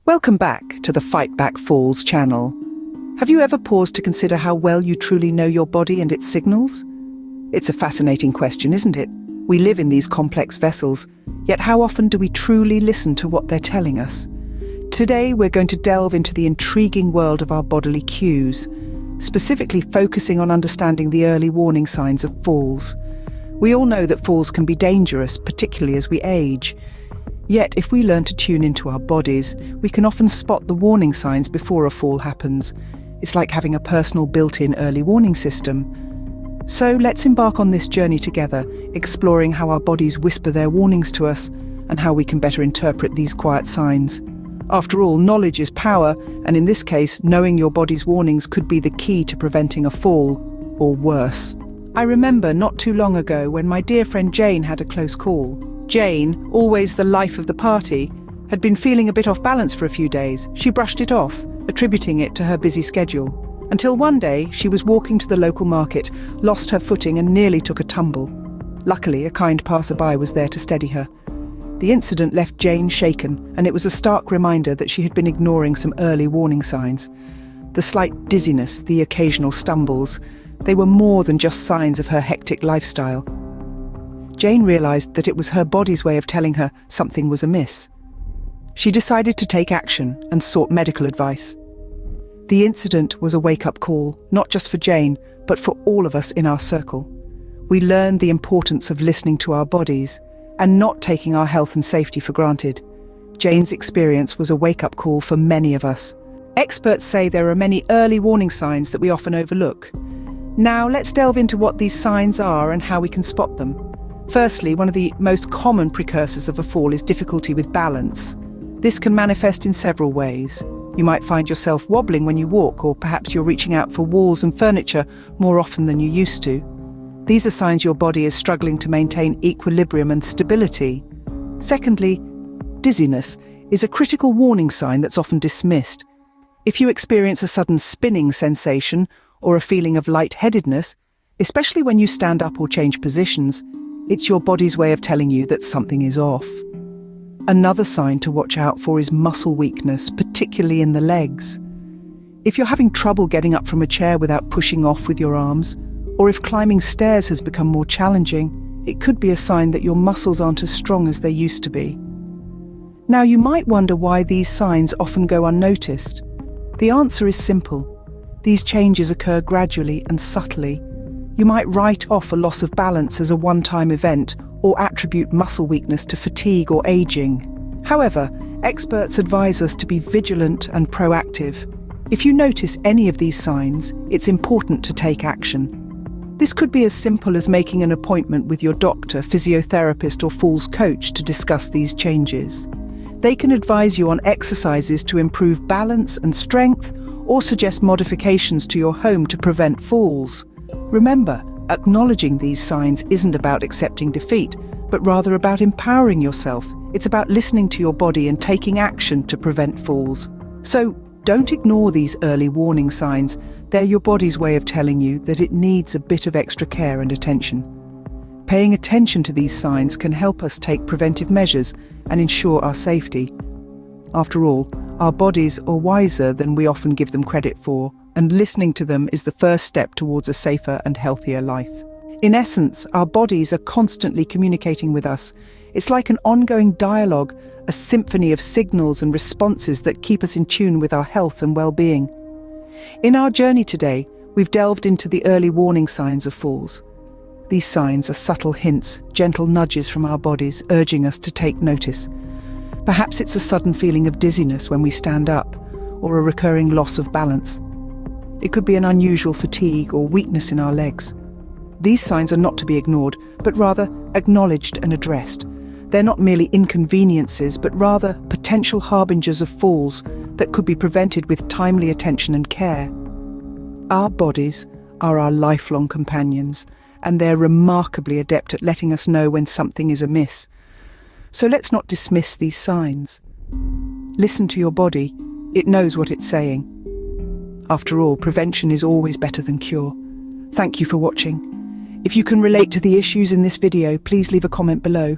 Welcome back to the Fight Back Falls channel. Have you ever paused to consider how well you truly know your body and its signals? It's a fascinating question, isn't it? We live in these complex vessels, yet how often do we truly listen to what they're telling us? Today we're going to delve into the intriguing world of our bodily cues, specifically focusing on understanding the early warning signs of falls. We all know that falls can be dangerous, particularly as we age. Yet, if we learn to tune into our bodies, we can often spot the warning signs before a fall happens. It's like having a personal built-in early warning system. So let's embark on this journey together, exploring how our bodies whisper their warnings to us and how we can better interpret these quiet signs. After all, knowledge is power, and in this case, knowing your body's warnings could be the key to preventing a fall, or worse. I remember not too long ago when my dear friend Jane had a close call. Jane, always the life of the party, had been feeling a bit off balance for a few days. She brushed it off, attributing it to her busy schedule. Until one day, she was walking to the local market, lost her footing and nearly took a tumble. Luckily, a kind passerby was there to steady her. The incident left Jane shaken, and it was a stark reminder that she had been ignoring some early warning signs. The slight dizziness, the occasional stumbles, they were more than just signs of her hectic lifestyle. Jane realized that it was her body's way of telling her something was amiss. She decided to take action and sought medical advice. The incident was a wake-up call, not just for Jane, but for all of us in our circle. We learned the importance of listening to our bodies and not taking our health and safety for granted. Jane's experience was a wake-up call for many of us. Experts say there are many early warning signs that we often overlook. Now let's delve into what these signs are and how we can spot them. Firstly, one of the most common precursors of a fall is difficulty with balance. This can manifest in several ways. You might find yourself wobbling when you walk, or perhaps you're reaching out for walls and furniture more often than you used to. These are signs your body is struggling to maintain equilibrium and stability. Secondly, dizziness is a critical warning sign that's often dismissed. If you experience a sudden spinning sensation or a feeling of lightheadedness, especially when you stand up or change positions, it's your body's way of telling you that something is off. Another sign to watch out for is muscle weakness, particularly in the legs. If you're having trouble getting up from a chair without pushing off with your arms, or if climbing stairs has become more challenging, it could be a sign that your muscles aren't as strong as they used to be. Now, you might wonder why these signs often go unnoticed. The answer is simple. These changes occur gradually and subtly. You might write off a loss of balance as a one-time event or attribute muscle weakness to fatigue or aging. However, experts advise us to be vigilant and proactive. If you notice any of these signs, it's important to take action. This could be as simple as making an appointment with your doctor, physiotherapist, or falls coach to discuss these changes. They can advise you on exercises to improve balance and strength, or suggest modifications to your home to prevent falls. Remember, acknowledging these signs isn't about accepting defeat, but rather about empowering yourself. It's about listening to your body and taking action to prevent falls. So, don't ignore these early warning signs. They're your body's way of telling you that it needs a bit of extra care and attention. Paying attention to these signs can help us take preventive measures and ensure our safety. After all, our bodies are wiser than we often give them credit for, and listening to them is the first step towards a safer and healthier life. In essence, our bodies are constantly communicating with us. It's like an ongoing dialogue, a symphony of signals and responses that keep us in tune with our health and well-being. In our journey today, we've delved into the early warning signs of falls. These signs are subtle hints, gentle nudges from our bodies urging us to take notice. Perhaps it's a sudden feeling of dizziness when we stand up, or a recurring loss of balance. It could be an unusual fatigue or weakness in our legs. These signs are not to be ignored, but rather acknowledged and addressed. They're not merely inconveniences, but rather potential harbingers of falls that could be prevented with timely attention and care. Our bodies are our lifelong companions, and they're remarkably adept at letting us know when something is amiss. So let's not dismiss these signs. Listen to your body. It knows what it's saying. After all, prevention is always better than cure. Thank you for watching. If you can relate to the issues in this video, please leave a comment below.